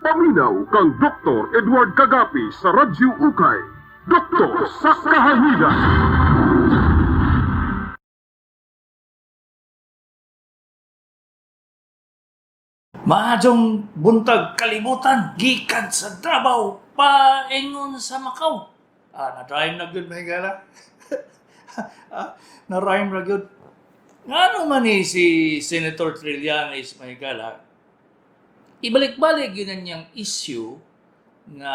Paminaw kang Dr. Edward Kagapi sa Radyo Ukay. Doktor sa Kahahigan. Maadjong buntag kalibutan, gikan sa Davao, paingon sa Macau. Na-rhyme na gyud mahigala. Na-rhyme na gyud. Ngano man ni si Senator Trillanes mahigala, ibalik-balik yun niyang issue nga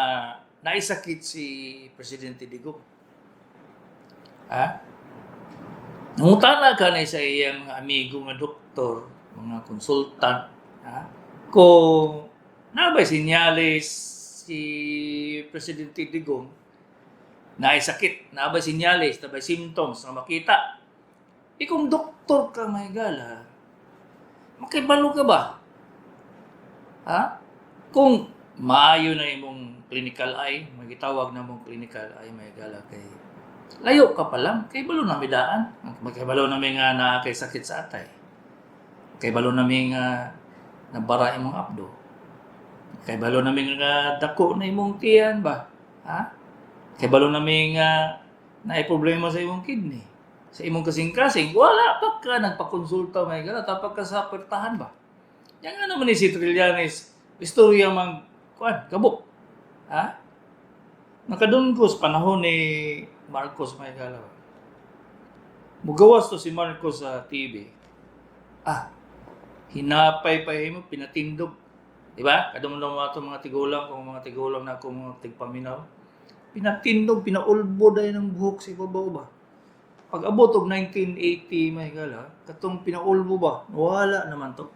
naisakit si Presidente Digong. Nangutana ka na sa iyang amigo nga doktor, mga konsultant, kung nabay sinyales si Presidente Digong naisakit, nabay sinyales, nabay symptoms na makita. Kung doktor ka mahigala, makibalo ka ba? Kung maayo na imong clinical eye, magitawag na mong clinical eye mahigala kay layo ka pa lang, kay balo na midaan. Magkibalo na may nga na kay sakit sa atay. Kay balo na may nga nabara imong abdo. Kay balo na may nga dako na imong tiyan ba? Kay balo na may nga na problema sa imong kidney. Sa imong kasing-kasing, wala pa ka nagpakonsulta mahigala, tapos ka sa pertahan ba? Yan nga naman ni si Trillanes, istorya mang kabuk. Nakadungkos panahon ni Marcos mahigala. Mugawas to si Marcos sa TV. Hinapay pa mo, pinatindog. Diba? Kadumon mga ito mga tigulang, kung mga tigulang na kung mga tigpaminaw. Pinatindog, pinaulbo dahil ng buhok si Babaw ba? Pag abot og 1980 mahigala, katong pinaulbo ba? Wala naman to.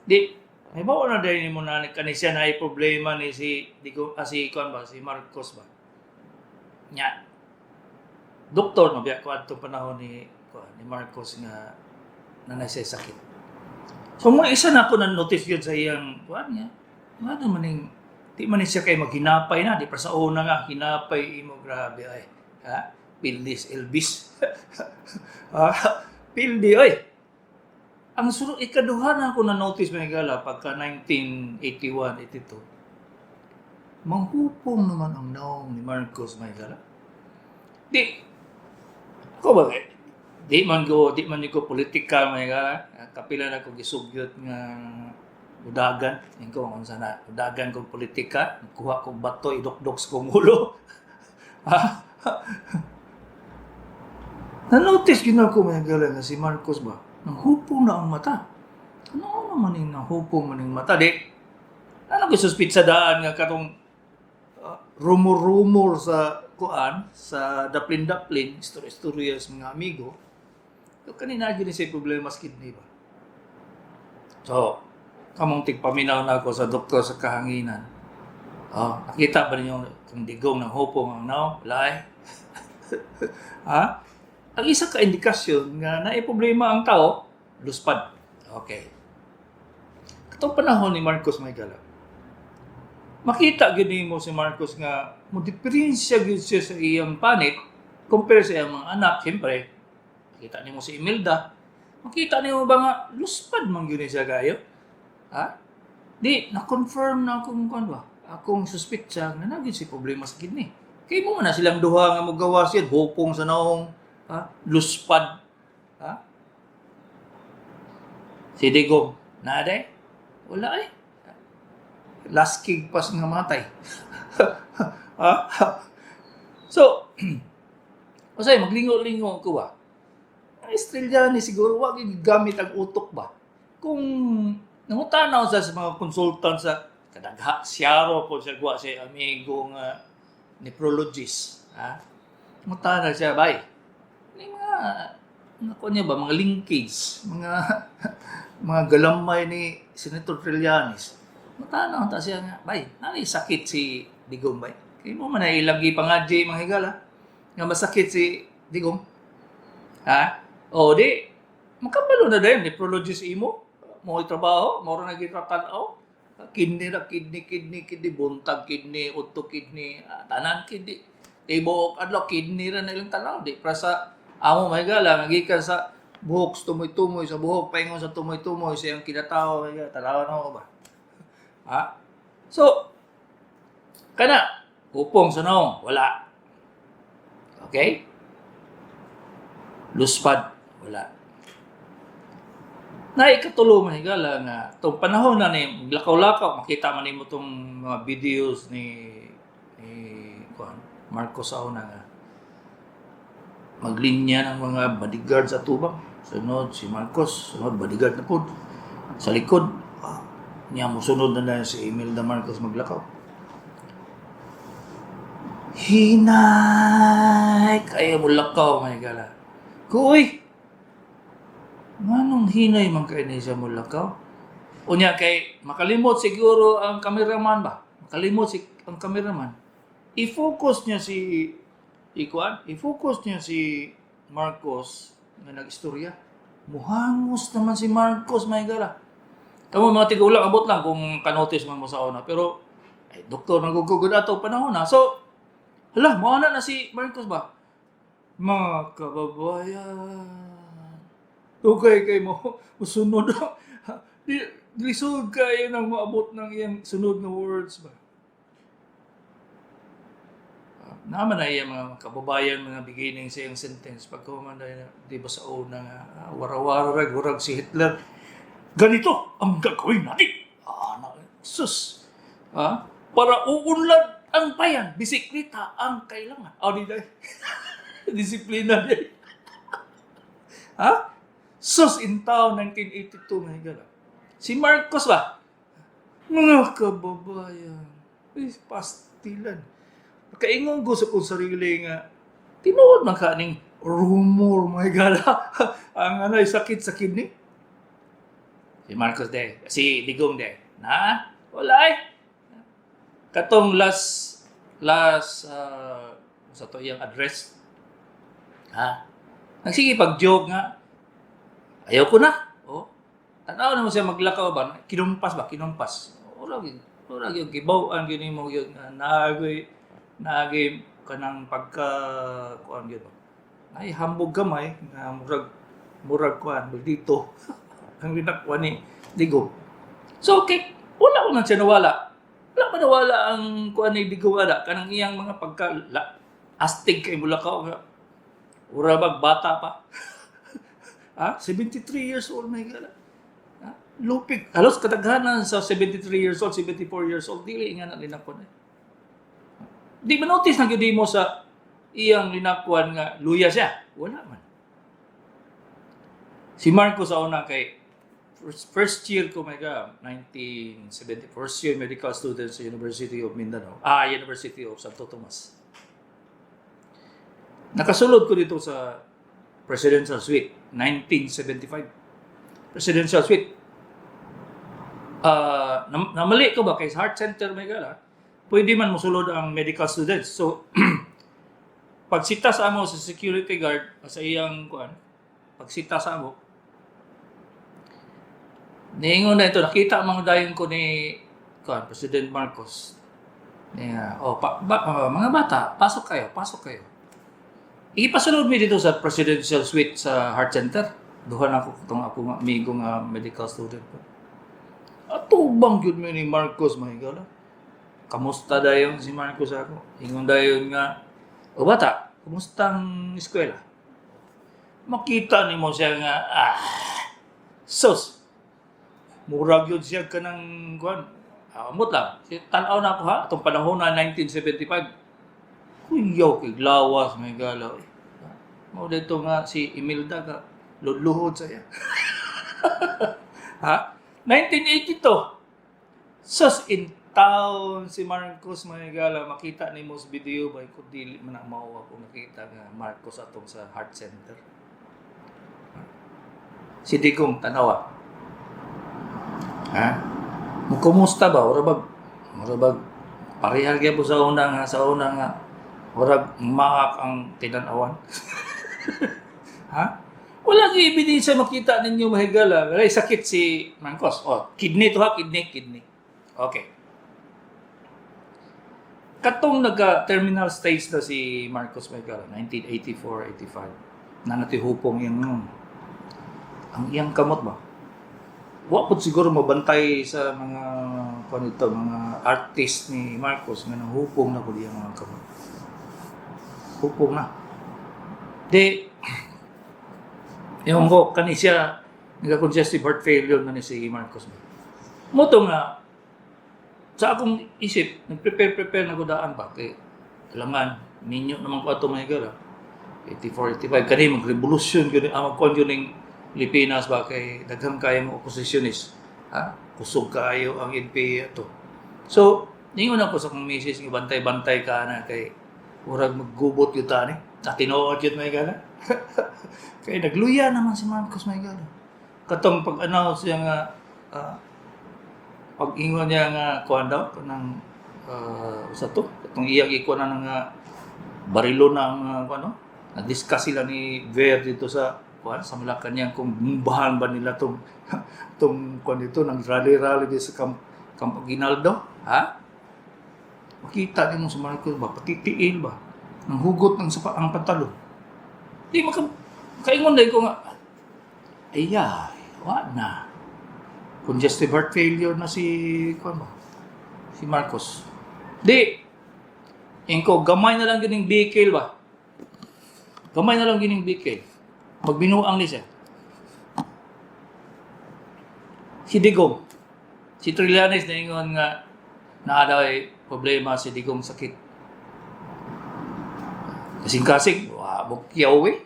Di, may bawa na dahil mo na kanisya na ay problema ni si Marcos ba? Nya. Doktor, mabiyak ko atong panahon ni Marcos nga nanay sa sakit. So, mga isa na ako na-notice yun sa iyang niya. Ano maning, di man siya kayo maghinapay na. Di pa sa una nga, hinapay imo, grabe ay. Pildis, Elvis. Pildi, oy. Ang ikaduha na ako na-notice, mahigala, pagka 1981-82, manghupong naman ang naong ni Marcos, mahigala. Di, ako ba, di man ko politika, mahigala. Kapila na ko gisugyot nga udagan. Yan ko, kung sana, udagan kong politika, kuha kong bato, idok-dok sa kong ulo. Na-notice yun ako mahigala na si Marcos ba? Nanghupong na ang mata. Ano naman yung nanghupong man yung mata? Di, ano ko suspit sa daan nga katong rumor-rumor sa sa daplin-daplin, istorya sa mga amigo. So, kanina yun siya problema sa kidney ba? So, kamong tigpaminaw na ako sa doktor sa kahanginan. Nakita ba ninyo kung Digong ng hupong ang naong? Wala Ang isa ka indikasyon nga na problema ang tao, luspad. Okay. Katong panahon ni Marcos mahigala, makita gid mo si Marcos nga mo diferensya gid siya sa iyang panit compare sa iyang mga anak. Siyempre, makita nimo si Imelda, makita nimo ba nga luspad man gyud siya kayo? Di na-confirm na akong suspetsa nga nagid si problema sa kidney. Kay mo na silang duha nga mogawas yan, hupong sa naong luspad. Si Digong, naday? Wala last kig pas nga matay. So, usay maglingo-lingo ko ba? Ang estrelya ni siguro wag gamit ang utok ba? Kung nangutanaw sa mga consultant sa kadagha, siyaro po siya guwa si amigo nga nephrologist. Nangutanaw siya, bay. Mga linkage, mga galamay ni Senator Trillanes. Matanaw ta siya nga, bay, nani sakit si Digong bay? Kaya mo man na ilagi pa nga di mga higala nga masakit si Digong. Di, makabalo na dahil, nephrologist imo, mo trabaho, mo rin nagitratanaw, kidney, buntag kidney, utok kidney, tanan kidney, ibo adlaw kidney ra na ilang tanaw, di para sa amo mahigala, magikan sa buhok, tumoy-tumoy sa buhok, paingon sa tumoy-tumoy sa iyang kinatao, tanawan ako ba? So, kana, upong sunong, wala. Okay? Luspad, wala. Naikatulo mahigala nga itong panahon na ni lakaw-lakaw, makita man nimo itong mga videos ni Marcos Sauna nga maglinya ng mga bodyguard sa tubang. Sunod si Marcos, sunod bodyguard na po. Sa likod, niya mo sunod na si Imelda Marcos maglakaw. Hinay! Kaya mo lakaw, mahigala. Kuy! Manong hinay man kayo niya mo lakaw? Unya kay, makalimot siguro ang cameraman ba? Makalimot ang cameraman. I-focus niya si Marcos na nag-istorya. Muhangos naman si Marcos, mahigala. Tamo mga tigulang, abot lang kung kanotis man mo sa una. Pero, doktor, nagugugod ato panahon na. So, hala, mauna na si Marcos ba? Mga kababayan. Okay kay mo, sunod na. Lisod kayo nang maabot ng iyang sunod na words ba? Naman na iyang mga kababayan, mga beginning sa iyang sentence. Pagkaman na, di ba sa una nga, warawara, gurag si Hitler. Ganito ang gagawin natin. Sus. Para uunlad ang bayan, bisikleta ang kailangan. Di dahil. Disiplina din. Sus, in taon 1982, mahigala. Si Marcos ba? Mga kababayan, pastilan. Kaingon ko sa kong sarili nga, tinuod man kaning rumor, mahigala. Ang anay sakit sa kidney. Si Marcos de, si Digong de. Wala Katong last sa to iyang address. Nagsige-pag-joke nga. Ayaw ko na. Tanaw naman siya maglakaw ba? Kinumpas. Wala yung kibaw-an gini mo yun. Nagay kanang kuan yun. Ay, hambog gamay. Murag kuan. Dito. Ang linakwa ni Digong. So, okay. Wala ko nang siya nawala. Wala pa nawala ang kuan ni Digong wala. Kanang iyang mga astig kay Bulacao. Urabag bata pa. 73 years old, may gala. Lupig. Halos kataghanan sa 73 years old, 74 years old, dili nga na linakwan. Di ba notice na yun mo sa iyang linakwan nga luya siya? Wala man. Si Marcos sa una kay first year ko, 1970, first year medical student sa University of Mindanao. University of Santo Tomas. Nakasulod ko dito sa Presidential Suite, 1975. Presidential Suite. Namali ko ba kay Heart Center may gala? Pwede man musulod ang medical students. So, pagsita sa amo sa security guard, sa iyang pagsita sa amo, niingon na ito, nakita ang mga dayon ko ni President Marcos. Mga bata, pasok kayo. Ipasunod mi dito sa Presidential Suite sa Heart Center. Duhan ako itong amigo nga medical student ko. Atubang yun mi ni Marcos, mahigala. Kamusta dayon si Marcos ako? Ingon dayon nga, bata, kumusta ang eskwela? Makita ni mo siya nga, sus, murag yun siya ka ng amot lang. Tanaw na ako itong panahon na 1975. Kuyaw kay lawas, may galaw. Mo dito nga si Imelda ka, luluhod saya. 1982. Sus, in town si Marcos, may gala. Makita ni mo sa video ba, kung dili man ang mauwa kung nakita nga Marcos atong sa Heart Center. Si Digong, tanawa. Kumusta ba? Murabag, parehag po sa una nga, murag maak ang tinanawan. Wala yung ebidensya makita ninyo mahigala. Ay, sakit si Marcos. Kidney to kidney. Okay. Katong nagka-terminal stage na si Marcos mahigala, 1984-85. Na natihupong yung ang iyang kamot ba? wa po siguro mabantay sa mga mga artist ni Marcos nga nanghupong na ko diya mga kamot. Hupong na. Di, yung ko, kani siya, nagka-congestive heart failure na ni si Marcos. Moto nga, sa akong isip, nag-prepare na gudaan ba? Kaya, kailangan, ninyo naman ko ito mga gara. 84, 85, kani mag-revolusyon, magkuhan yun ng Pilipinas ba? Kay daghang kaya mga oppositionist. Ha? Kusog kayo ang NPA ito. So, ningon ako sa kong misis, bantay-bantay ka na kay urag maggubot yun tani. Natinood yun may gala. Kaya nagluya naman si Marcos may gala. Katong pag-announce niya nga, pag-ingon niya nga, kuhan daw, ng, sa to, itong iyang ikuha na ng barilo ng, na-discuss sila ni Ver dito sa, kuhan, sa Malacanang kung bahan ba nila itong, kuhan dito, nang rally-rally dito sa Camp Aguinaldo. Ha? Makita niyo mo sa Marcos ba, patitiil ba, ng hugot ng ang pantalon. Di kaingon dahil ko nga, wala na. Congestive heart failure na si Marcos. Di, ko, gamay na lang gining bikil ba? Gamay na lang gining bikil. Magbinuang ni siya. Si Digong, si Trillanes na ingon nga, daw ay problema si Digong sakit. Kasing-kasing, bukyaw eh.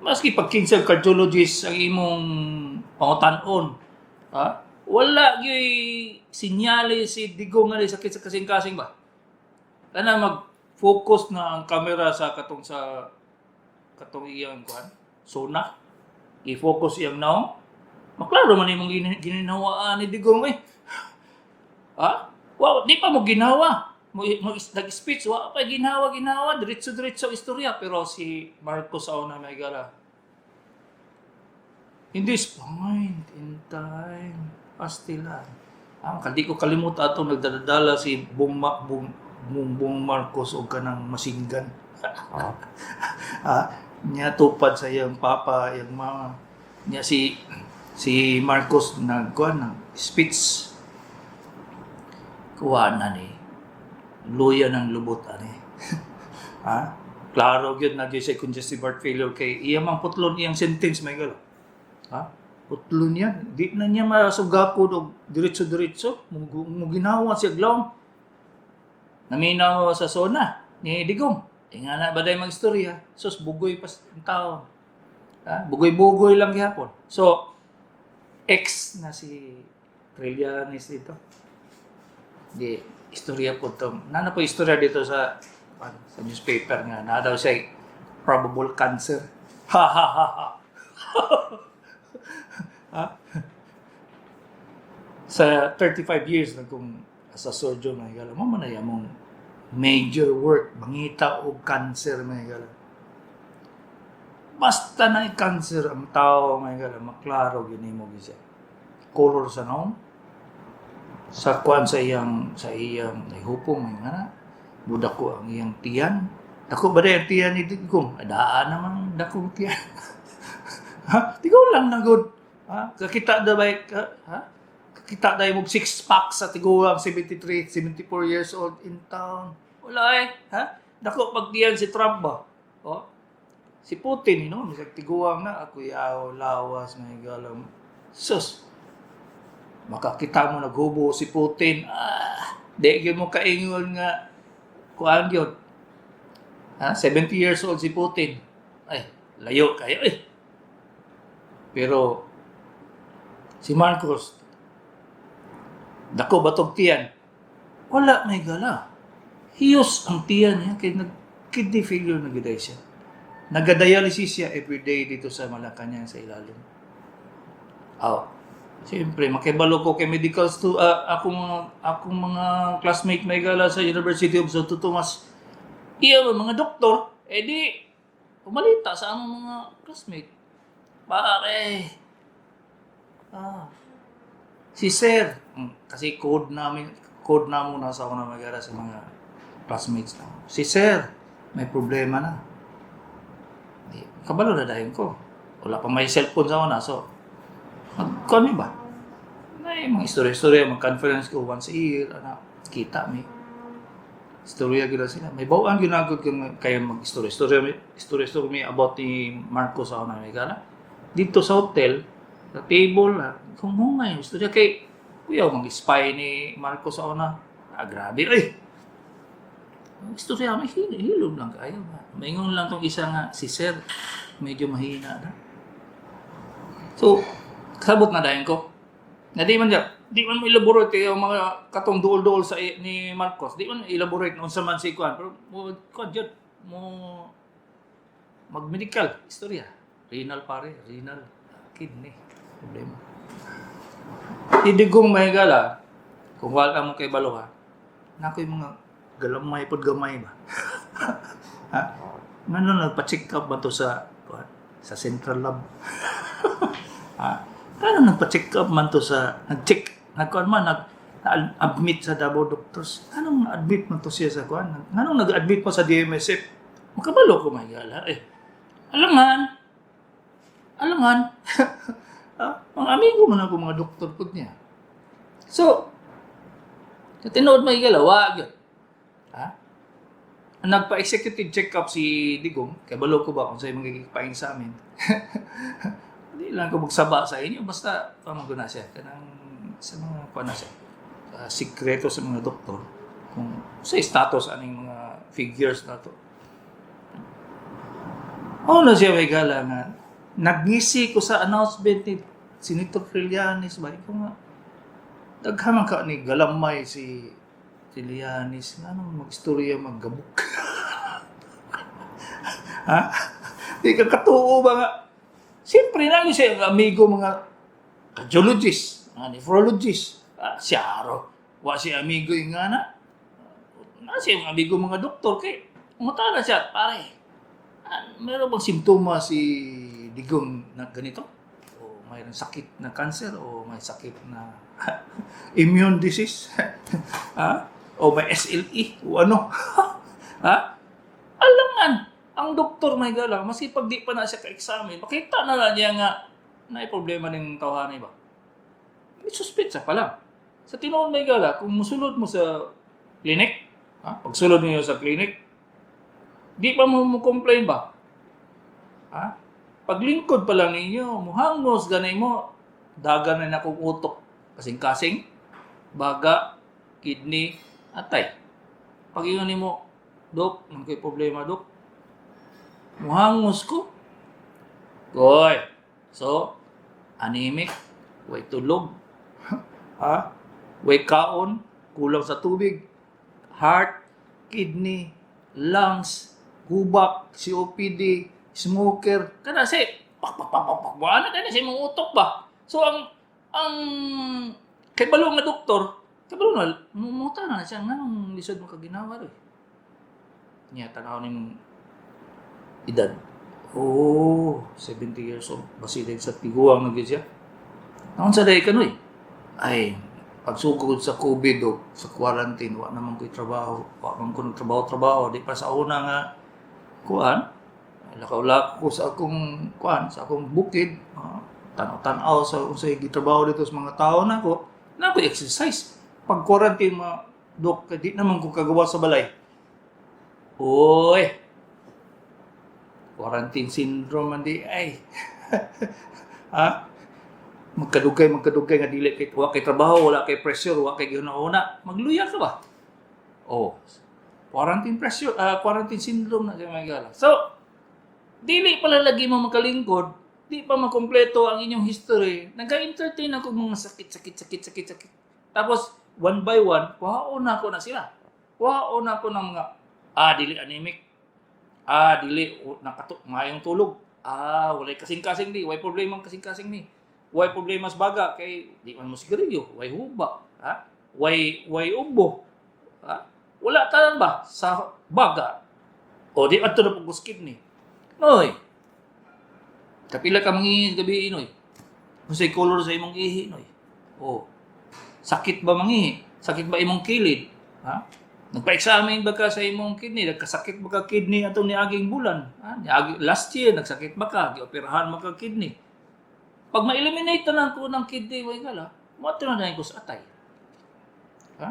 Maski pag cancer cardiologist ang imong pangutanon, wala yung sinyali si Digong nga sakit sa kasing-kasing ba? Kana mag-focus na ang camera sa katong iyang sona. I-focus iyang naong. Maklaro man imong gininawaan ni Digong eh. Wow, di pa mo ginawa. Nag-speech, wala pa ginawa. Diretso-diretso istorya. Pero si Marcos na may gara. In this point in time, pastilan. Hindi ko kalimutan ito, nagdadala si Bung Marcos o kanang masinggan. Niya tupad sa iyang papa, iyang mama. Niya si Marcos nagkuhan ng speech. Kuha na ni. Luya ng lubot ani. Klaro gyud na sa congestive heart failure kay iya mang putlon iyang sentence may galo. Putlon yan. Di na niya masugakod og diretso-diretso. Mo ginawa siya glawng. Naminaw sa sona ni Digong. Nga na baday mag-istorya. Sus bugoy pas ang tao. Bugoy-bugoy lang gyapon. So ex na si Trillanes dito. Di istorya po ito. Nana po istorya dito sa newspaper nga. Na daw siya probable cancer. Sa 35 years na kung sa surgeon, may gala, mamanaya mong major work, mangita o cancer, may gala. Basta na cancer ang tao, may gala, maklaro, ginimo gisa. Color sa noon, sa kuan sa iyang hupong may nga budak ko ang iyang tiyan. Dako ba ang tiyan ni Digong? Daan naman dako tiyan. Tigaw lang na good. Kakita da ba kakita da mo 6 pack sa tiguang 73, 74 years old in town. Wala eh. Dako pag tiyan si Trump ba? Si Putin, misag tiguang na ako yaw lawas may galang. Sus. Makakita mo naghubo si Putin. Di mo kaingon nga kuhaan yun. 70 years old si Putin. Ay, layo kayo eh. Pero si Marcos, dako batog tiyan. Wala may gala. Hiyos ang tiyan niya kay nag-kidney failure na giday siya. Nagadialysis siya everyday dito sa Malacanang sa ilalim. Siyempre, makibalo ko kay medicals to akong mga classmate may gala sa University of Santo Tomas. Mga doktor, di pumalita sa among mga classmate. Bakit? Si Sir, kasi code na muna sa ako na magara sa mga classmates na. Si Sir, may problema na. Kabalo na dahil ko. Wala pa may cellphone sa una, so Kung ano ba? May mga istorya-istorya, mag-conference ko once a year, kita may istorya gila sila. May bawang ginagod kaya mag-istorya-istorya may about ni Marcos ako na may gala. Dito sa hotel, sa table, kung hungay, istorya kay kuya, mag-spy ni Marcos ako na. Grabe, ay! Istorya, may hilom lang kayo. Maingon lang tong isa nga, si Sir, medyo mahina na. So, kasabot na dahin ko. Na di man mo elaborate yung mga katong duol-duol sa ni Marcos. Di man elaborate noon sa man si Kwan. Pero kuan jud mo mag-medical istorya. Renal kidney problema. Idigong mahigala kung wala mo kay balo ha. Nakoy mga galamay pod gamay ba. Ha? Ngano nagpa-check up ba to sa Central Lab? Ha? Kano nagpa-check up man to sa nag-admit sa Davao Doctors. Anong na-admit man to siya sa kuan? Anong nag-admit mo sa DMSF? Makabalo ko mahigala Alangan. Mga amigo man ako mga doktor pud niya. So, tinood mahigala wag yun. Ha? Nagpa-executive check-up si Digong, kaya balo ko ba kung sa'yo magiging sa amin. Hindi lang ko magsaba sa inyo, basta pamaguna siya. Kanang sa mga kuha na siya. Sikreto sa mga doktor, kung sa status aning mga figures na to. Na siya may gala nga, nagngisi ko sa announcement ni Senator Trillanes ba? Ikaw nga, daghaman ka ni galamay si Trillanes, nga nang mag-istorya maggabok. Ha? Di ka katuo ba nga? Siyempre lang siya ang amigo mga cardiologist, mga nephrologist. Siyaro. Wa siya amigo yung nga na. Siya ang amigo mga doktor. Kaya umutala siya, pare. Meron bang simptoma si Digong na ganito? O mayroong sakit na cancer? O may sakit na immune disease? O may SLE? O ano? Alangan. Ang doktor may galang, maski pag di pa na siya ka-examine, makita na niya nga na ay problema ng tawhanay ba? May suspetsa pa lang. Sa tinuon may gala, kung musulod mo sa clinic, pagsulod niyo sa clinic, di pa mo complain ba? Paglingkod pa lang ninyo, muhangos, ganay mo, dagan na akong utok, kasing-kasing, baga, kidney, atay. Pag yun mo, Dok, nang kay problema, Dok, muhangos ko. Goy. So, anemic, way tulog. Way kaon, kulang sa tubig, heart, kidney, lungs, gubak, COPD, smoker. Kana si ano kana si mong utok ba? So ang kay balo nga doktor, kay balo na muta na siya nganong lisod mo ka ginawa ro. Niya tanaw ning edad. 70 years old. Basilig sa tiguang na siya. Naon sa day kanoy? Ay, pagsugod sa COVID o sa quarantine, wa naman ko'y trabaho. Wa naman ko nagtrabaho-trabaho. Di pa sa una nga, kuan, lakaw-lakaw ko sa akong, kuan, sa akong bukid. Tanaw-tanaw sa gitrabaho dito sa mga tao na ko. Na ko exercise. Pag quarantine, Dok, di naman ko kagawa sa balay. Oy! Quarantine syndrome man di ay. Magkadugay nga dili kay wa kay trabaho, wala kay pressure, wa kay gihuna-una. Magluya ka ba? Quarantine pressure, quarantine syndrome na siya may gala. So, dili pala lagi mo makalingkod, di pa makompleto ang inyong history. Nag-entertain ako mga sakit. Tapos one by one, waon na ko na sila. Waon na ko ng mga dili anemic. Dili ngayong tulog. Walay kasing-kasing di, way problema kasing-kasing ni. Way problema sa baga kay di man mo sigarilyo, way huba, way ubo. Wala tanan ba sa baga? O di adto na pag kidney. Noy. Kapila ka mangihi gabi noy. Unsay color sa imong ihi noy? Sakit ba mangihi? Sakit ba imong kilid? Nagpa-examine ba ka sa imong kidney? Nagkasakit ba ka kidney atong niaging bulan? Last year, nagsakit ba ka? Gioperahan mo ka kidney? Pag ma-eliminate na ko ng kidney, may gala, mato na ko sa atay. Ha?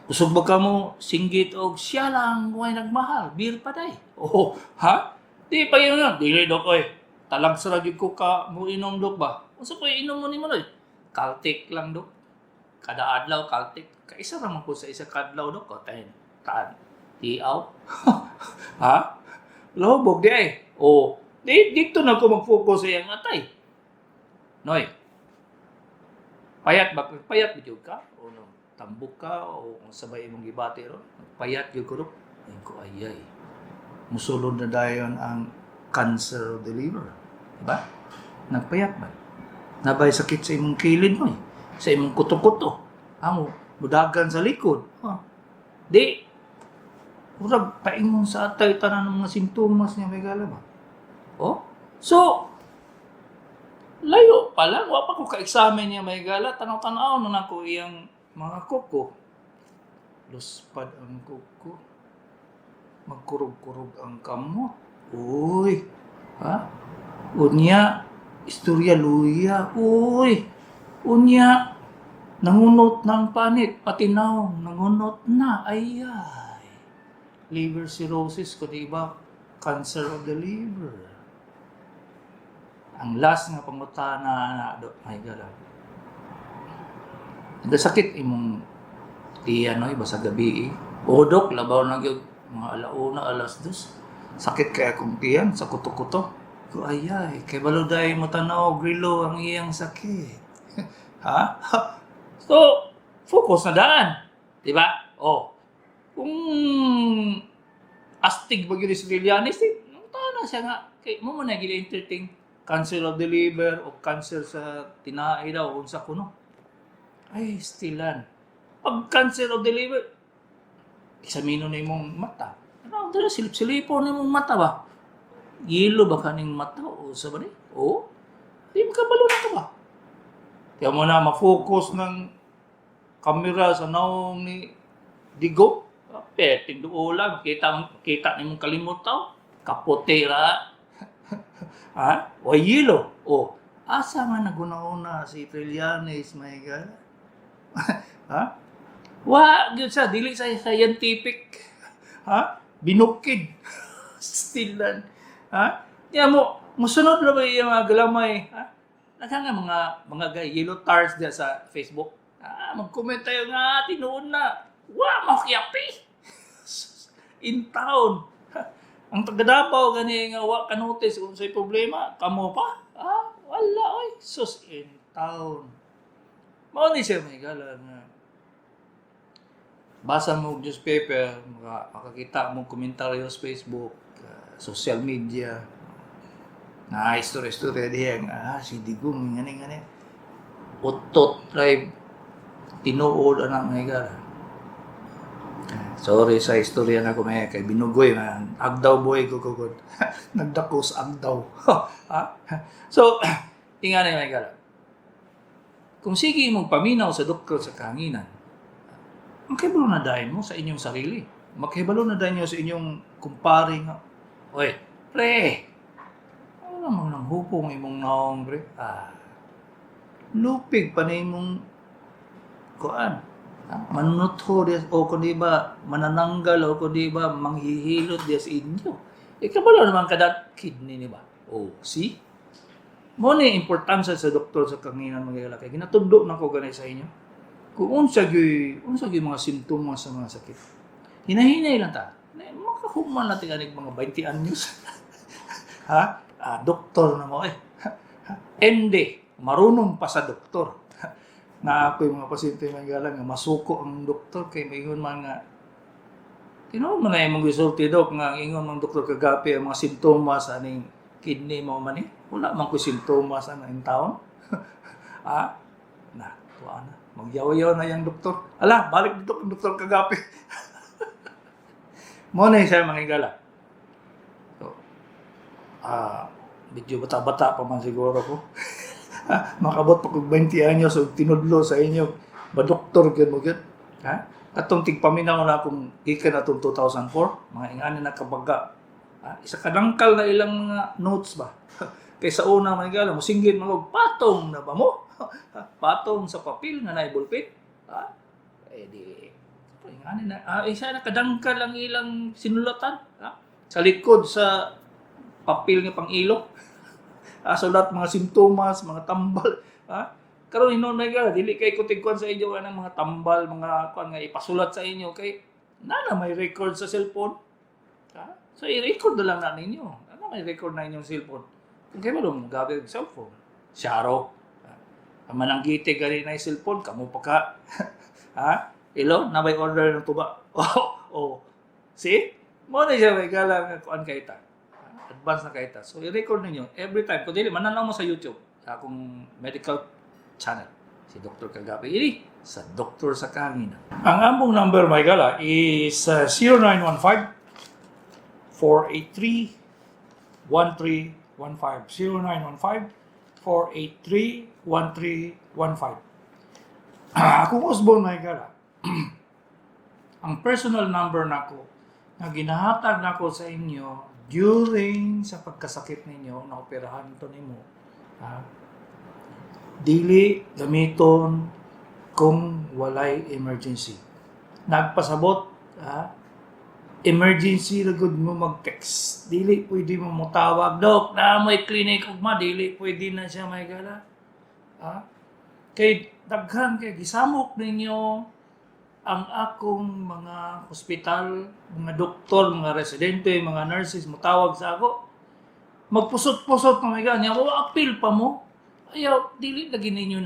Kusog ba ka mo singgit og siya lang way nagmahal, beer pa day. Oh, ha? Di pa yun na, dili dok oy. Talag sa radyo ko ka mo inom dok ba? Unsa ko inom mo ni mo oy? Caltic lang dok. Kada adlaw Caltic. Kaisa ra man ko sa isa kadlaw dok ko tayo. Taan. Tiaw. Ha? Lobog di ay. Oh, dito na ko mag-focus sa iyang atay. Noy. Payat ba? Payat ba ka? O no, tambok ka? O kung sabay mong gibati ron? Payat yun ko ron? Ayun ko, ayay. Musulod na dayon ang cancer of the liver. Diba? Nagpayat ba? Nabay sakit sa imong kilid mo eh. Sa imong kuto-kuto. Amo, mudagan sa likod. Di. Urag, paingon sa atay tanan ng mga sintomas niya may gala ba? Oh? So, layo pa lang. Wa pa ko ka-examine niya may gala. Tanaw-tanaw na ako iyang mga kuko. Luspad ang kuko. Magkurog-kurog ang kamot. Uy. Ha? Unya. Istorya luya. Uy. Unya. Nangunot ng panit. Patinaw. Nangunot na. Ayay. Liver cirrhosis ko, diba? Cancer of the liver. Ang last nga pangutana na do, ay gala. Nagkasakit imong tiyan no, iba sa gabi eh. O dok, labaw na gyud mga alauna, alas 2. Sakit kaya akong tiyan sa kuto-kuto. Ko ayay, kay baluday mo tanaw grilo ang iyang sakit. Ha? So, focus na daan. Diba? Oh. Kung astig ba yun si Lilianis, tana siya nga. Kay mo na gila-entertain cancer of the liver o cancer sa tinaay daw o sa kuno. Ay, stilan. Pag cancer of the liver, examino na imong mata. Ano, dala silip-silipo na imong mata ba? Yelo ba kaning mata o sa ba ni? O? Di makabalo na ka ba? Kaya mo na ma-focus ng kamera sa naong ni Digo. Peting doon lang. Kita ni mong kalimot tao. Kapotera. Ha? O yelo. O, asa nga naguna-una si Trillanes, my God. Ha? Wa, yun sa, dili sa scientific. Ha? Binukid. Stilan. Ha? Kaya mo, musunod na ba yung mga galamay? Ha? Nga mga yellow tars diya sa Facebook. Mag-comment tayo nga, tinuon na. Wa, makiyapi. In town. Ang taga-Davao gani nga wa ka-notice kung sa'y problema, kamo pa? Wala oy. Sus, in town. Mao ni siya may gala nga. Basa mo newspaper, makakita mo komentaryo sa Facebook, social media. Na istorya diya nga, si Digong ngani. Utot drive tinuod anak may gala. Sorry sa istorya na ko may kay binugoy man. Agdaw boy ko. Nagdakos agdaw. So, tingnan na may gala. Kung sige mong paminaw sa doktor sa kahanginan, makibalo na dahil mo sa inyong sarili. Makibalo na dahil nyo sa inyong kumpare nga. Oy, pre! Ano naman ang hupong imong naong, pre? Lupig pa na imong kuan. Manunutho o kundi ba manananggal o kundi ba manghihilot diya sa inyo. Kabalo naman kada kidney ni ba? Oh, see? Mo ni importansya sa doktor sa kanginan mga lalaki. Ginatundo na ko ganay sa inyo. Kung unsa gyud mga simptomas sa mga sakit. Hinahinay lang ta. Makahuman natin kanig mga 20 anyos. Ha? Doktor na mo eh. Hindi. Marunong pa sa doktor. Na ako yung mga pasyente may galang nga masuko ang doktor kay mayon man nga tinuod man na imong gisulti dok nga ingon ng doktor kagabi ang mga simptomas aning kidney mo man wala man ko simptomas ang taon. Tuwa na magyaw-yaw na yung doktor. Ala, balik dito ang doktor kagabi. Mo na siya mga gala. So, medyo bata-bata pa man siguro ko. Makabot pa kong 20 anyos o tinudlo sa inyo. Ba-doktor mo gyud. Ha? Atong tigpaminaw na akong gikan atong 2004. Mga ingani na kabaga. Isa kadangkal na ilang mga notes ba? Kay sa una man gala mo singgit mo patong na ba mo? Patong sa papel nga naay ballpen. Ha? Eh di ngani na isa na kadangkal lang ilang sinulatan, ha? Sa likod sa papel nga pang-ilo. Sulat mga simptomas, mga tambal, ha? Karon hinon may gala dili kay kutigkuan sa inyo anang mga tambal, mga kuan nga ipasulat sa inyo kay nana may record sa cellphone. Ha? So i-record na lang na ninyo. Ano may record na inyong cellphone? Kung kayo mo gamit ang cellphone. Syaro. Ang mananggiti gani na yung cellphone, kamo pa ka. Ha? Ilo, nabay order ng tuba. Oh. See? Mo na siya may gala nga kuan kay ta. Advance na kay ta. So i-record ninyo every time. Kung dili mananaw mo sa YouTube sa akong medical channel. Si Dr. Kagapi ini sa Doktor sa Kahanginan. Ang ambong number may gala is 0915 483 1315 0915 483 1315. Akong Osborne may gala. Ang personal number nako nga ginahatag nako sa inyo during sa pagkasakit ninyo na operahan to nimo. Dili gamiton kung walay emergency. Nagpasabot, emergency ra gud mo mag-text. Dili pwede mo motawag, Dok, na may clinic ugma, dili pwede na siya may gala. Kay daghan kay gisamok ninyo ang akong mga hospital, mga doktor, mga residente, mga nurses motawag sa ako. Magpusot-pusot na may ganya, appeal pa mo. Ayaw, dili lagi ninyo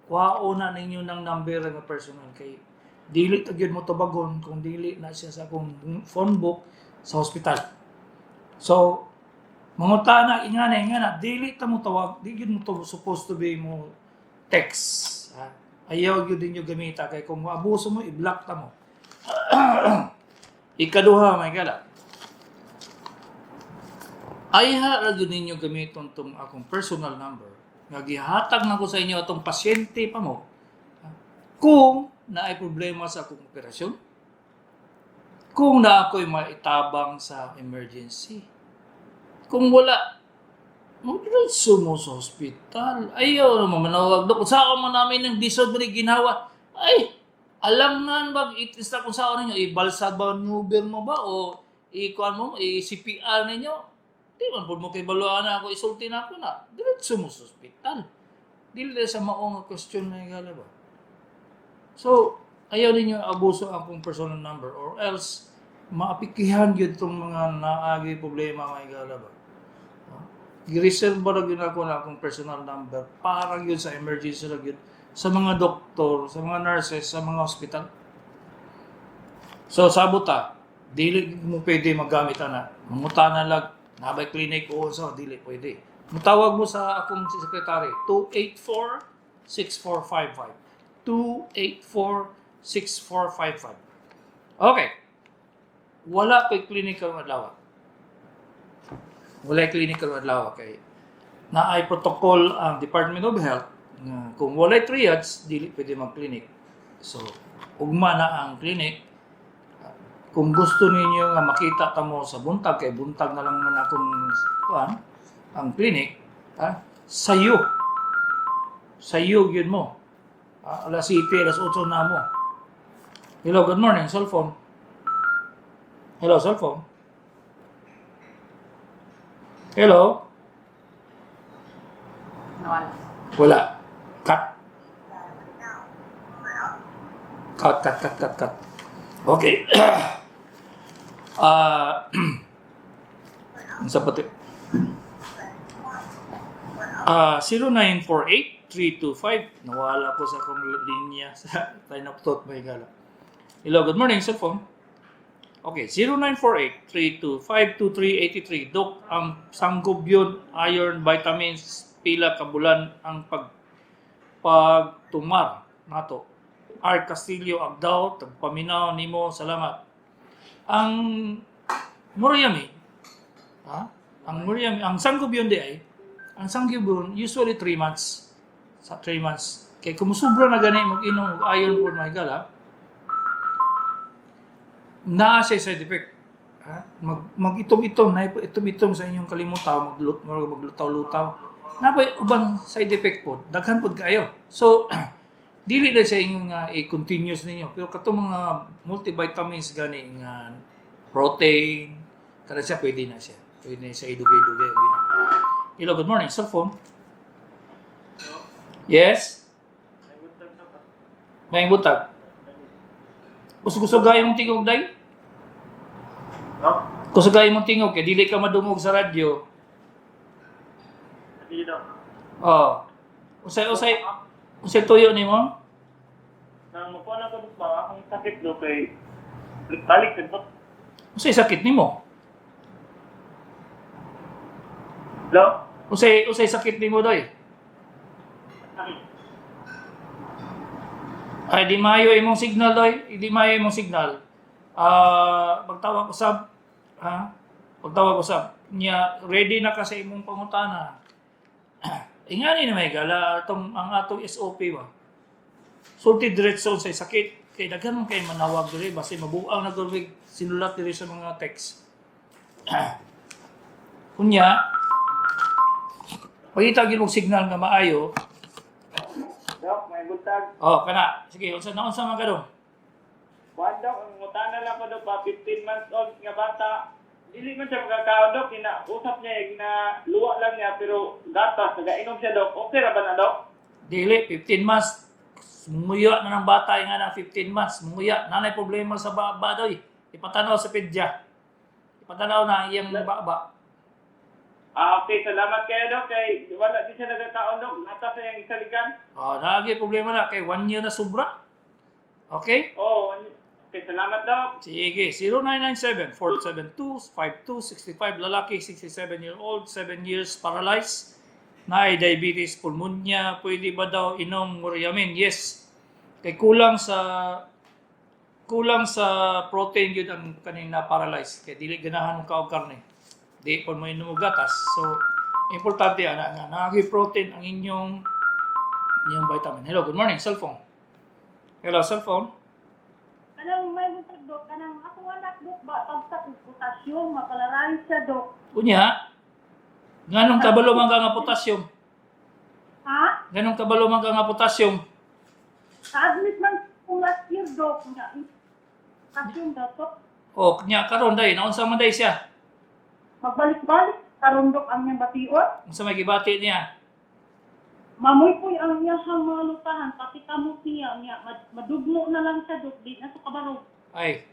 kuhao na ninyo ng number nga personal kay dili tagyod mo tabagon kung dili na siya sa akong phone book sa hospital. So, manguta na ingana dili ta mo tawag, dili mo to supposed to be mo text. Ayaw gyud ninyo gamita kay kung maabuso mo i-block ta mo. Ikaduha may gala. Ayaw ra gyud ninyo gamiton tong akong personal number. Nga gihatag na ko sa inyo atong pasyente pa mo kung naay problema sa akong operasyon, kung na ako'y maitabang sa emergency, kung wala, magdiretso mo sa hospital. Ayaw naman manawag, Dok, saan mo namin ng disod mo ginawa? Ay, alam nga ba, itis na kung saan ninyo, ibalsad ba Uber mo ba, o ikuan mo, i-CPR ninyo? Di man po mo kay baluan na ako, isulti na ako na. Diretso mo sa hospital. Dili sa maong question na igala ba. So, ayaw ninyo abuso ang akong personal number or else maapikihan yun itong mga naagi problema mga igala ba. Gi-reserve ba rin ako na akong personal number para yun sa emergency rin yun sa mga doktor, sa mga nurses, sa mga hospital. So, sabuta, dili mo pwede magamit na. Mamuta na lang. Nabay clinic o so dili pwede. Mutawag mo sa akong secretary 284-6455. 284-6455. Okay. Wala kay clinical adlaw. Wala clinical adlaw kay naay protocol ang Department of Health nga kung walay triage dili pwede mag-clinic. So ugma na ang clinic. Kung gusto ninyo nga makita ta mo sa buntag, kay buntag na lang man akong ang clinic, sayo yun mo. Alas 7, alas 8 na mo. Hello, good morning, cellphone. Hello, cellphone. Hello? Wala. Cut. Okay. Sa pati 0948-325 nawala po sa akong linya sa line of thought may gala. Hello, good morning, cellphone. Okay, 0948-325-2383. Dok, ang sanggubyon, iron, vitamins, pila kabulan ang pagtumar nato. R. Castillo Agdao, tagpaminaw nimo, salamat. Ang Muriami, ang sanggubyon di ay, ang sanggubyon usually 3 months. Sa 3 months. Kaya kung sobra na gani mag-inom og iron for my gala, naa siya side effect. Mag-itom-itom sa inyong kalimutan, maglutaw-lutaw. Napoy ubang side effect po, daghan pod kayo. So dili na sa inyong i-continuous ninyo. Pero katong mga multivitamins gani nga protein, kada siya pwede na siya. Pwede na siya idugay-dugay. Hello, good morning. Cell phone. Yes? May butag. Gusto gaya mong tingog, day? No? Gusto gaya mong tingog, kaya dili ka madungog sa radyo. Hindi daw. Oh. Usay tuyo ni mo? Nang makuha na ko ba, ang sakit do kay balik ko. Usay sakit ni mo? Hello? Usay sakit ni mo, day? Ay, di mayo imong signal, doy. Di mayo imong signal. Magtawag ko sab. Magtawag ko sab. Nya, ready na kasi imong pangutana. Ingani na may gala, ang atong SOP ba? Sulti diretso sa sakit. Kay daghan man kay manawag diri basi mabuang na gurwig sinulat diri sa mga text. Kunya, pagita gyud og signal nga maayo. Dok, may butag. Oh, kana. Sige, unsa man kadto? Kuan dok, ang ngutana lang ko dok ba 15 months old nga bata. Dili man siya magkakaon dok, usap niya na luwa lang niya pero gatas nagainom siya dok. Okay ra ba na dok? Dili, 15 months. Munguya na ng bata nga na 15 months. Munguya. Nanay problema sa badoy. Ipatanaw sa pedya. Ipatanaw na ang iyang baba. Okay, salamat kayo dok. Kay wala di siya nagkakaon dok. Nata sa iyang isaligan. Nagi problema na. Kay 1 year na sobra. Okay? Oh, okay, salamat dok. Sige. 0997-472-5265. Lalaki, 67-year-old, 7 years paralyzed. Na diabetes, pulmonya. Pwede ba daw inom muriamin? Yes. Kay kulang sa protein yun ang kanina paralyzed. Kaya dili ganahan ng kaog karne. Di po mo inom og gatas. So, importante ana nga nagi protein ang inyong vitamin. Hello, good morning, cellphone. Hello, cellphone. Kanang may butag dok, kanang ako anak dok ba pagsa og potasyum mapalaray siya dok. Unya, nganong kabalo man ka nga potassium? Ha? Nganong kabalo man ka nga potassium? Sa-admit man kung last year dok nga. Potasyum dok. O, nya karon day, naunsa man day siya? Magbalik-balik karon dok ang iyang bation. Unsa may gibati niya? Mamoy po ang iyang mga lutahan pati kamot niya madugmo na lang siya dok di na sa kabarog. Ay,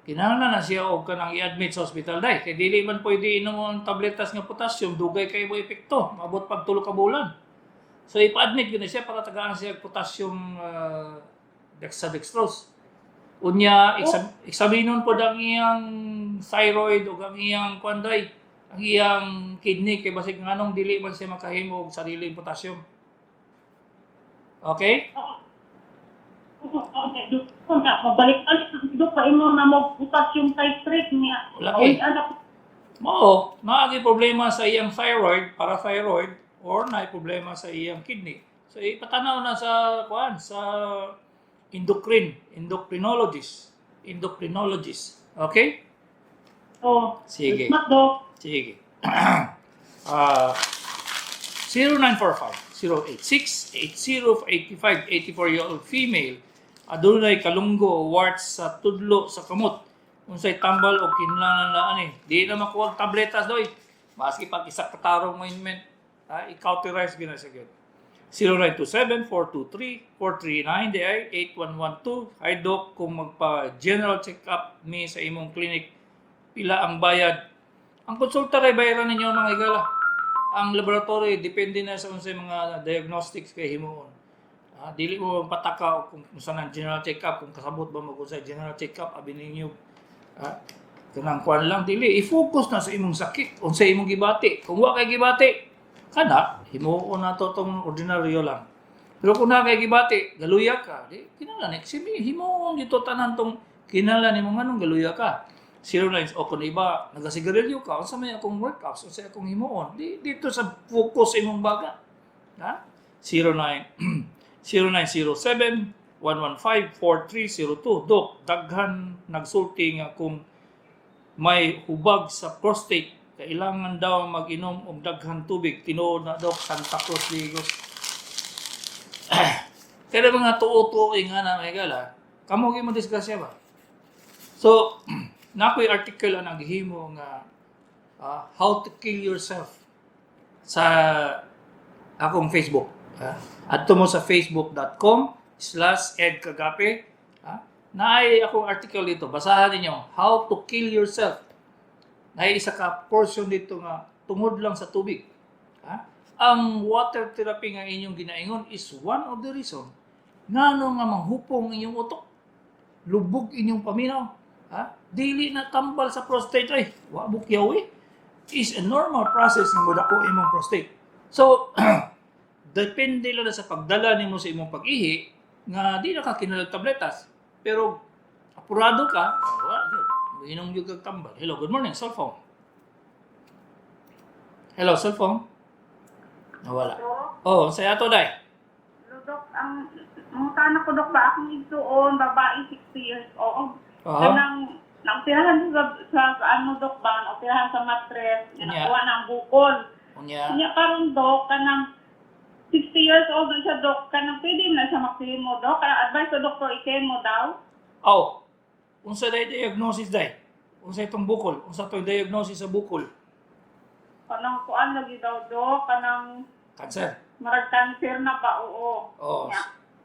kinahanglan na siya og kanang i-admit sa ospital day. Kay dili man pwede inom ang tabletas nga potassium, dugay kay mo epekto, maabot pag 3 ka bulan. So ipa-admit gyud na siya para tagaan siya potassium dextrose. Unya eksaminon pod ang iyang thyroid ug ang iyang kwanday, ang iyang kidney kay basig nganong dili man siya makahimo og sariling potassium. Okay? Okay, dok. Kung mabalik-balik dok pa imo na mo potassium citrate niya. Laki. Anak Mao, naagi problema sa iyang thyroid, parathyroid, or naay problema sa iyang kidney. So ipatanaw na sa endocrinologist. Okay? so, Sige. mat dok. Sige. 0945-086-8085, 84-year-old female, adunay kalunggo o warts sa tudlo sa kamot. Unsay tambal o kinahanglan na ani. Di na makuha tabletas doy. Maski pag isa katarong ointment, i-cauterize gina sa gyud. 0927-423-439, di ay 8112. Hi Doc, kung magpa-general check-up mi sa imong clinic, pila ang bayad? Ang konsulta ray bayaran ninyo mga igala. Ang laboratory, depende na sa unsay mga diagnostics kay himuon. Dili mo pataka kung saan ang general check-up, kung kasabot ba mo sa general check-up, abi ninyo. Kanang kuan lang, dili. I-focus na sa imong sakit, unsay imong gibati. Kung wa kay gibati, kana, himuon na to tong ordinaryo lang. Pero kung na kay gibati, galuya ka, di, kinahanglan, himuon dito tanan tong kinahanglan nimo nganong galuya ka. 09 o kung iba nagasigarilyo ka, unsa may akong workouts, unsa akong himuon, dito sa focus imong baga. Ha? 0907-115-4302. Dok, daghan nagsulti nga kung may hubag sa prostate kailangan daw mag-inom og daghang tubig. Tinuod na Dok, Santa Cruz Ligos. Kaya mga tuo-tuoy nga na may gala, kamo gyud mo disgrasya ba? So, nakoy article ang naghimo nga how to kill yourself sa akong Facebook. Adto mo sa facebook.com/edkagape. Naay akong article dito. Basahan ninyo. How to kill yourself. Naay isa ka portion dito nga tungod lang sa tubig. Ang water therapy nga inyong ginaingon is one of the reason ngano nga manghupong inyong utok. Lubog inyong paminaw. Dili na tambal sa prostate ay. Wa bukyaw eh. Is a normal process nga modako imong prostate. So, depende lang sa pagdala nimo sa imong pag-ihi nga di na ka kinalag tabletas. Pero apurado ka, inom yung tambal. Hello, good morning, cellphone. Hello, cellphone. Nawala. Oh, saya to day. Dok, ang tanak ko, Dok, ba akong igsuon, babae 60 years old. Kanang naoperahan sa ano, Dok, ba? Naoperahan sa mattress, nakuha ng bukol. Kanya karon, Dok, kanang 60 years old na siya, Dok, kanang pwede na siya mag-chemo, Dok. Kanang advice sa doktor, i-chemo daw. Oh, unsa day diagnosis day? Unsa itong bukol? Unsa itong diagnosis sa bukol? Kanang kuan lagi daw, Dok, kanang Cancer. marag cancer na pa, oo. Oh.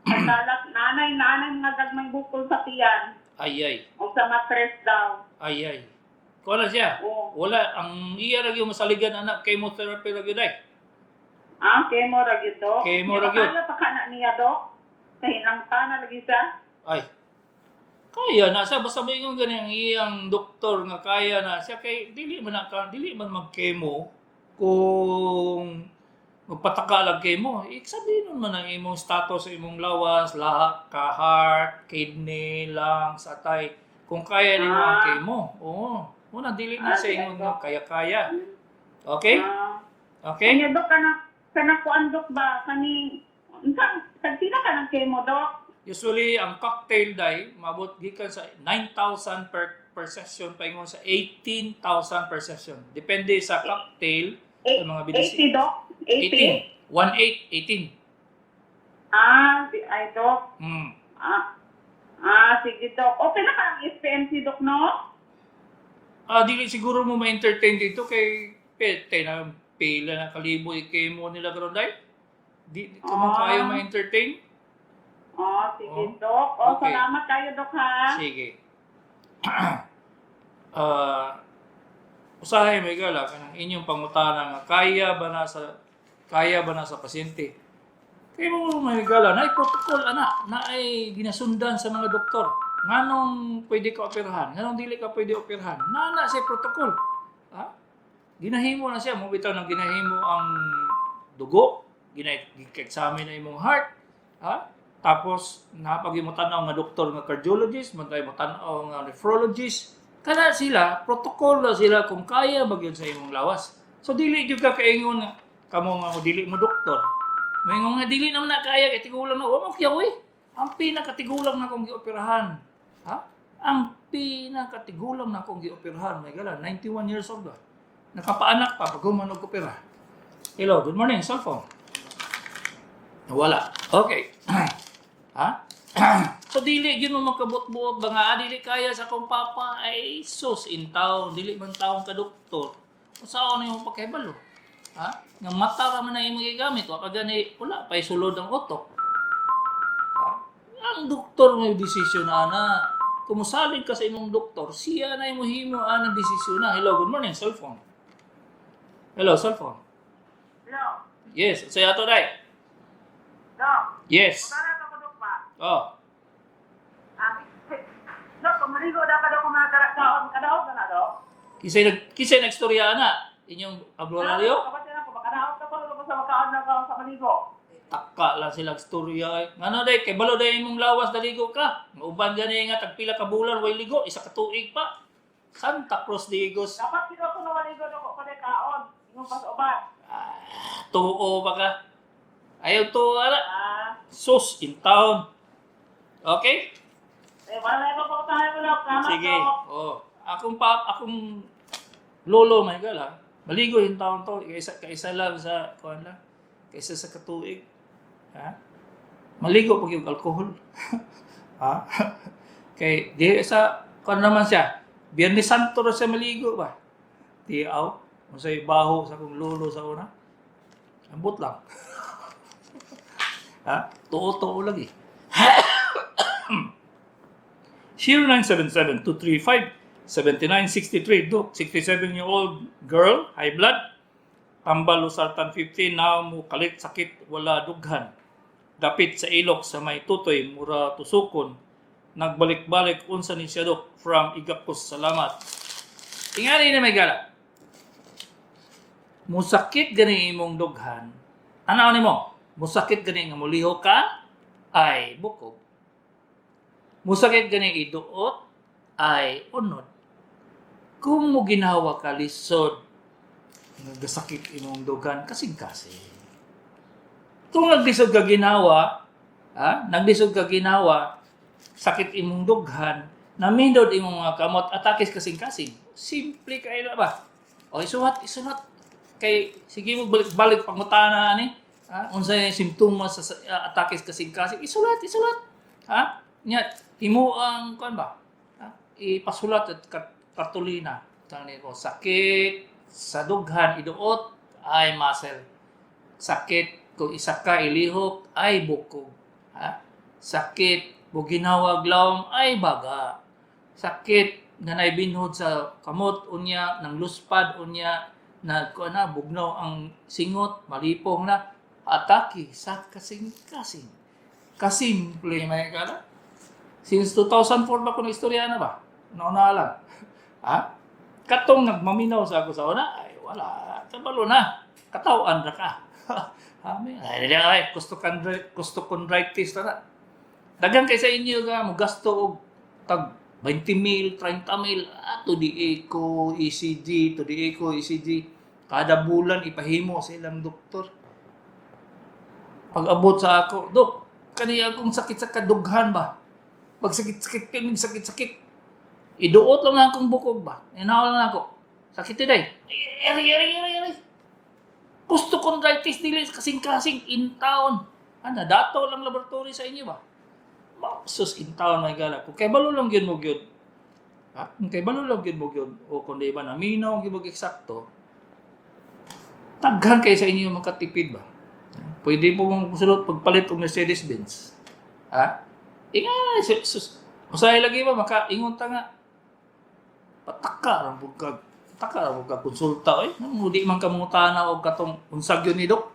Nagdalat, nanay nga gagmay bukol sa tiyan. Ay. O sa mattress daw. Ay. Kuha na siya. Oo. Wala. Ang iya lagi masaligan anak, chemotherapy lagi day. Chemo ra gyud, Dok. Chemo ra gyud. Kaya pa kana niya, Dok. Kahinang pa na lagi siya. Ay. Kaya na siya. Basta may gani ang iyang doktor nga kaya na siya. Kay dili man mag-chemo kung magpataka lang chemo. Sabihin man ang imong status sa imong lawas, lahat, heart, kidney, lungs, atay. Kung kaya nimo ang chemo. Oo. Muna, dili na sa ingon nga kaya-kaya. Okay? Okay? Kanya, Dok, kana kuan, Dok, ba? Sila ka ng chemo, Dok? Usually, ang cocktail day, mabot gikan sa 9,000 per session, paingon sa 18,000 per session. Depende sa cocktail, sa mga bidisi. 80, Dok? 80? 18. Ay, Dok. Sige, Dok. Okay na ka ang SPMC, Dok, no? Dili siguro mo ma-entertain dito kay pete na pila na kalibo i-chemo nila karon day. Di ko mo kayo ma-entertain. Sige, Dok. Okay. Salamat kayo, Dok, ha? Sige. Usahay may gala kanang inyong pangutana nga kaya ba na sa pasyente. Kaya mo may gala na protocol na ay ginasundan sa mga doktor. Nganong pwede ka operahan? Nganong dili ka pwede operahan? Na siya protocol. Ginahimo na siya. Mubitaw ng ginahimo ang dugo. Gina-examine na imong heart. Tapos, napag-imutanaw nga doktor nga cardiologist, matay-imutanaw nga nephrologist. Kana sila, protocol na sila kung kaya bagyan sa imong lawas. So, dili yung ka kaingon nga, kamo nga dili mo doktor. May nga dili naman na kaya, kaya tigulang na, wala mo kiyaw eh. Ang pinakatigulang na kong gioperahan. Ang pinakatigulang na kong gioperahan. May gala, 91 years old ba? Nakapaanak pa pag humanog opera. Hello, good morning, cellphone. Wala. Okay. So, dili yun mo magkabot-buot ba nga, dili kaya sa kong papa, ay sus in town, dili man taong ka-doktor. Saan na yung pagkaibalo? Nga mata ra man na yung magagamit, wala pa isulod ang utok. Ang doktor may desisyon na. Kumusalig ka sa imong doktor, siya na yung himo ang desisyon na. Hello, good morning, cellphone. Hello, cellphone. Hello? Yes, saya to day. Dok? Yes. Magkala ka ko, Dok, ba? Oh. Dok, kumaligo na ka, Dok, kung makakaon ka daw, ka na, Dok? Kisay nagstorya na inyong ablorario. Kapatid ako, makanaot ka pa, Dok, sa makaon na ka sa maligo. Taka lang silang storya. Ngano day, kay balo day imong lawas daligo ka. Uban gani nga tagpila ka bulan way ligo, isa ka tuig pa. Santa Cruz Digos. Dapat sino ko na maligo, Dok, kung kaon. Yung pas-uban. Tuo ba ka? Ayaw to, sus, in town. Okay? Wala na ito po tayo mo, Dok. Salamat, Sige. Dok. Oh. Lolo may gala. Maligo yung taon-taon kaisa lang sa kuan lang. Kaysa sa katuig. Ha? Maligo pag yung alcohol. Ha? Kay di sa kuan naman siya. Biyernes Santo ra siya maligo ba? Di aw. Unsay baho sa kong lolo sa una. Ambot lang. Ha? Tuo-tuo lagi. 0977-235-7963. Dok, 67-year-old girl, high blood. Tambal Losartan 15, now mo kalit sakit, wala dughan. Dapit sa ilok sa may tutoy, mura tusukon. Nagbalik-balik, unsa ni siya dok, from Igapos, salamat. Ingani na may gala. Musakit gani imong dughan. Ano ni mo? Musakit gani nga muliho ka, ay bukog. Musakit gani iduot, ay unod. Kung mo ginawa ka lisod, nagasakit imong dugan, kasing-kasing. Kung naglisod ka ginawa, naglisod ka ginawa, sakit imong dughan, namindod imong mga kamot, atakis kasing-kasing. Simple kayo na ba? O isulat. Kay, sige mo balik pangutana ni, unsay simptomas sa atakis kasing-kasing, isulat. Ha? Nya, himo ang kuan ba? Ipasulat at kartulina. Tani ko, sakit sa dughan iduot ay muscle. Sakit kung isa ka ilihok ay bukog. Ha? Sakit mo ginawag lawom ay baga. Sakit nga naibinhod sa kamot unya ng luspad unya na bugnaw ang singot, malipong na atake sa kasing-kasing. Kasimple may kala. Since 2004 ba ko na istorya na ba? Nauna lang. Ha? Katong nagmaminaw sa ako sa una, ay wala. Tabalo na. Katawan na ka. Ay, gusto chondritis na. Dagan kay sa inyo nga, magasto og tag 20,000, 30,000, to di echo, ECG, kada bulan ipahimo sa ilang doktor. Pag abot sa ako, Dok, kaniya akong sakit sa kadughan ba? Pag sakit-sakit, iduot lang akong bukog ba? Inawal lang ako. Sakit day. Eri. Gusto chondritis dili kasing-kasing in town. Dato lang laboratory sa inyo ba? Sus in town may gala. Kung kay balo lang gyud mo gyud. Kung kay balo lang gyud mo gyud o kung di ba naminaw gyud eksakto. Taghan kay sa inyo makatipid ba? Pwede po mong sulot pagpalit og Mercedes-Benz. Usahay lagi ba makaingon ta nga. Pataka ra bugkag konsulta di man ka mangutana og katong unsag yun ni dok.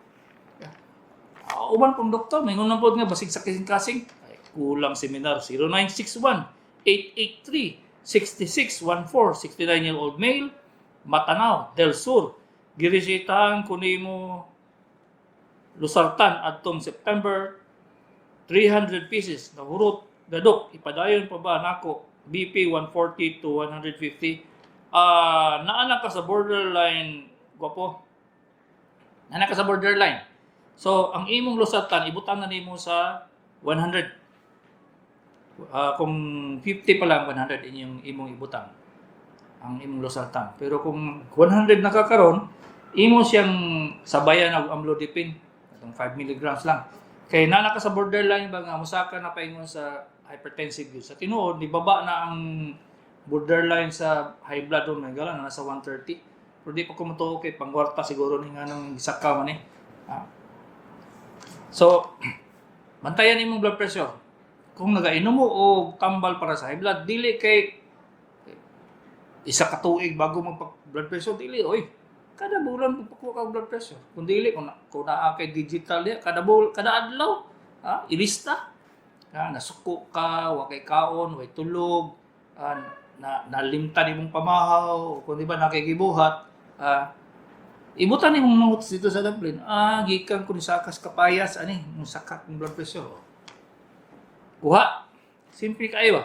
Uban pong doktor may ngunang pod nga basig sa kasing-kasing. Kulang seminar 0961-883-6614 69-year-old male Matanao del Sur giresitahan kunimo Losartan adtong September 300 pieces na hurot dadok ipadayon pa ba nako BP 140 to 150 naanak ka sa borderline gwapo naanak ka sa borderline so ang imong Losartan ibutan na nimo sa 100 kung 50 pa lang 100 inyong imong ibutang ang imong Losartan pero kung 100 nakakaron imo siyang sabayan og amlodipine atong 5 mg lang kay nana ka sa borderline ba nga musaka na paingon sa hypertensive use sa tinuod ni baba na ang borderline sa high blood o may gala na nasa 130 pero di pa ko matuo kay pangwarta siguro ni nga nang isaka man so bantayan imong blood pressure kung nagainom mo o tambal para sa high blood, dili kay isa ka tuig bago magpa-blood pressure, dili, kada bulan magpakuha ka blood pressure. Kung dili, kung naa kay digital niya, kada adlaw, ilista. Nasuko ka, wakay kaon, way tulog, nalimtan imong pamahaw, kung di ba nakikibuhat, ibutan imong notes dito sa Dublin, gikan ko ni sakas kapayas, mong sakat ng blood pressure. Kuha. Simple kayo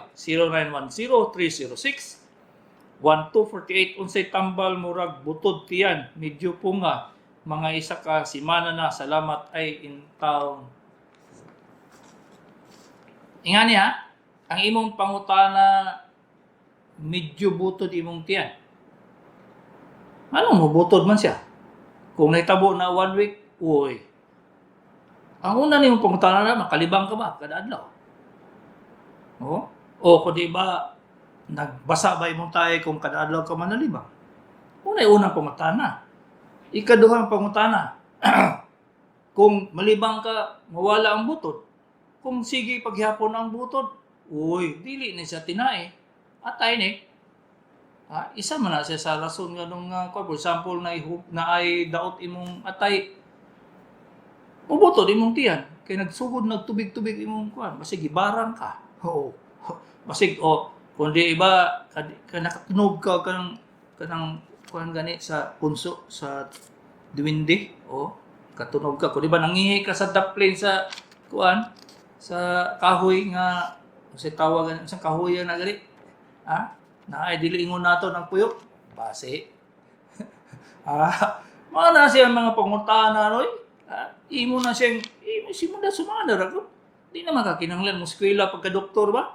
0910-306-1248. Unsay tambal murag butod tiyan. Medyo punga. Mga isa ka simana na. Salamat ay in town. Ingani ang imong pangutana medyo butod imong tiyan. Ano mo, butod man siya. Kung naitabo na 1 week, uy. Ang una niyong pangutanan na, makalibang ka ba kada adlaw? O kung di ba, nagbasa ba imong tayo kung kada adlaw ka manalibang? Unang pangutana. Ikaduhang pangutana. Kung malibang ka, mawala ang butod. Kung sige paghapon ang butod, uy, dili ni siya tinai. Atay ni. Isa man na siya sa rason nga nung, for example, na ay daot imong atay, ubutod imong tiyan. Kaya nagsugod, nagtubig-tubig imong kuan. Basig, ibarang ka. Oo. Basig, kung di iba, nakatunog ka kanang kuan gani sa punso, sa duwindi. Katunog ka. Kung di ba, nangihi ka sa daplin sa kuan, sa kahoy nga, kasi tawagan, isang kahoy na gani. Na ay diliingon nato ng puyok. Base. Mga na siya mga pangutana, no? Imo na siyang, imo na sumana ako. Di na makakinanglan mo eskwela pagka-doktor ba?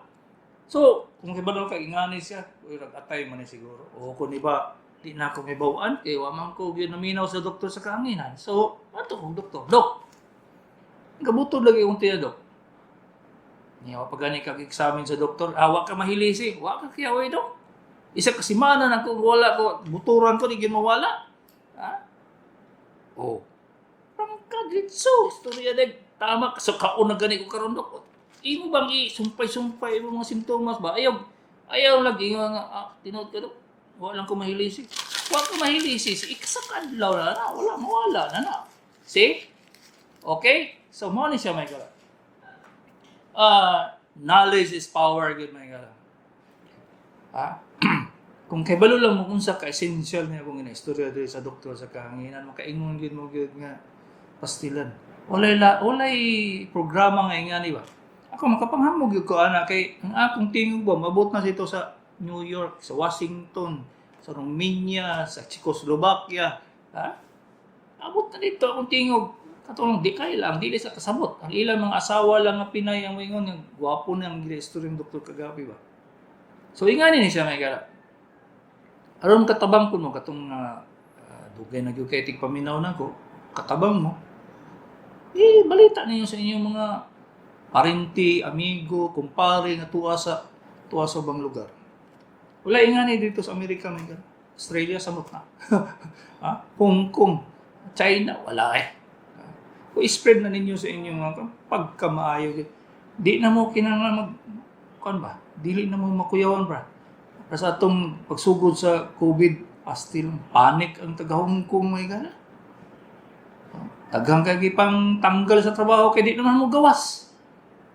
So, kung kibadol ka, ingani siya, nag-atay man siguro. O kung iba, di na ako may bawaan, kaya waman ko ginaminaw sa doktor sa kaanginan. So, ato kong doktor. Dok, kabutod lagi kong tiya, Dok. Niya, pag gani kag-examine sa doktor, wak ka mahilisi, wak ka kiyaway, Dok. Isa kasi mana na kung wala ko, buturan ko, di ginawala. Rangka dito, istorya din. Tama, so kaon na gani ko karon, Dok. Imo bang sumpay-sumpay mo mga simptomas ba? Ayaw lagi nga, tinood ka, Dok. Wala ko mahilisi. Wala ko mahilisi. Ikasakadlaw na, wala, mawala na. See? Okay? So, mo ni siya, may gara. Knowledge is power, good, my gara. Kung kaibalo lang mo kung sa ka-essential niya kung ina-istorya dito sa doktor sa kahanginan, makaingon gid mo gid nga pastilan. Walay programa nga ingani ba? Ako makapanghamog gyud ko ana kay ang akong tingog ba mabot na sito sa New York, sa Washington, sa Romania, sa Czechoslovakia, abot na dito akong tingog. Katong di kay lang dili sa kasabot. Ang ilang mga asawa lang nga Pinay ang moingon nga gwapo na ang istorya ng Dr. Kagapi ba. So ingani ni siya may gara. Aron katabang ko mo katong dugay na gyud kay tigpaminaw na ko, katabang mo. Balita ninyo sa inyong mga parenti, amigo, kumpare nga tuwa sa bang lugar. Wala ingani dito sa Amerika may gara. Australia samot na. Hong Kong, China wala Kung spread na ninyo sa inyong mga pagkamaayo, di na mo kinahanglan dili na mo makuyawan bra. Sa atong pagsugod sa COVID, still panic ang taga Hong Kong may gana. Taghang kay pang tanggal sa trabaho kay di naman mo gawas.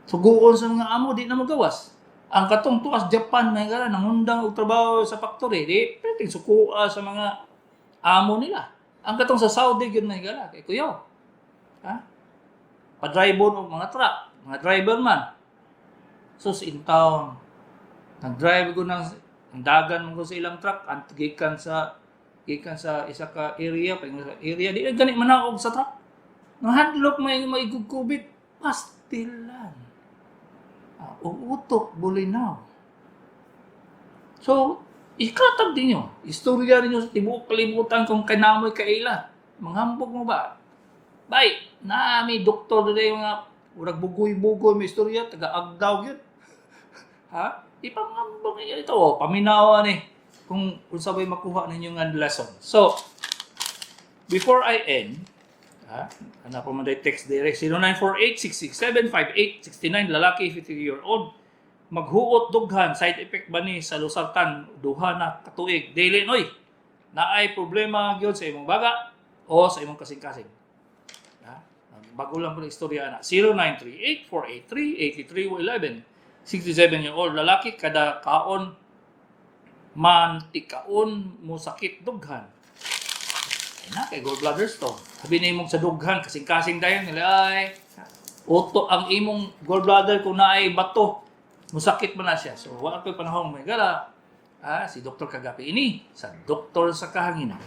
Suguon sa mga amo di na mo gawas. Ang katong tuas Japan may gana nangundang og trabaho sa factory, di pwedeng sukua sa mga amo nila. Ang katong sa Saudi gyud may gana kay kuyo. Pa-driver og mga truck, mga driver man. Sus in town. Nag-drive ko ng dagan mo ko sa ilang truck, gikan sa isa ka area, di na gani manaog sa truck. Nang handlock may COVID, pastilan. Utok, bulinaw. So, ikatag din nyo. Istorya rin nyo sa tibuok kalimutan kung kanamoy kaila. Manghambog mo ba? Bay, may doktor na yung urag bugoy-bugoy, may istorya, taga-agdaw yun. Ipanghambog niya ito. Paminawa ni. Kung sabay makuha ninyo nga lesson. So, before I end, hanap po mo na text direct 0948-667-5869 lalaki 53-year-old maghuot dughan side effect ba ni sa lusartan duha na katuig daily noy naay problema gyud sa imong baga o sa imong kasing-kasing bago lang po na istorya na 0938-483-8311 67-year-old lalaki kada kaon mantikaon mo sakit dughan kay gallbladder stone. Sabi na imong sa dughan, kasing-kasing dayon nila ay uto ang imong gallbladder kung naay bato. Musakit man na siya. So, wala ko'y panahon may gala. Si Dr. Kagapi ini sa Doktor sa Kahanginan.